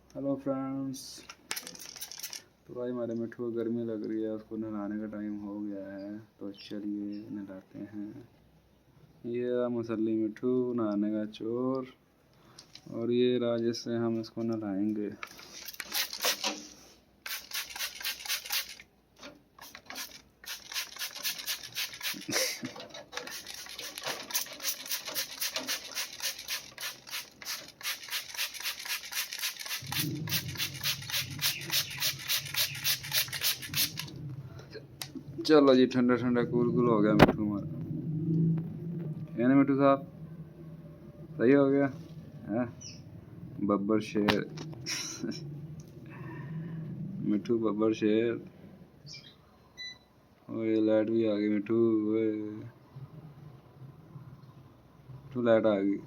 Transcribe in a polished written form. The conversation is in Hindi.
Hello friends. तो भाई हमारे मिठू को गर्मी लग रही है, उसको नहलाने का टाइम हो गया है, तो चलिए नहलाते हैं। ये रहा मुसल्ली मिठू, नहाने का चोर, और ये रहा जिससे हम इसको नहलाएंगे। चलो जी, ठंडा ठंडा कूल कूल हो गया मिठू हमारा। है ना मिठू साहब, सही हो गया है? बब्बर शेर मिठू बब्बर शेर। ओए लाइट भी आ गई मिठू, ओए मिठू लाइट आ गई।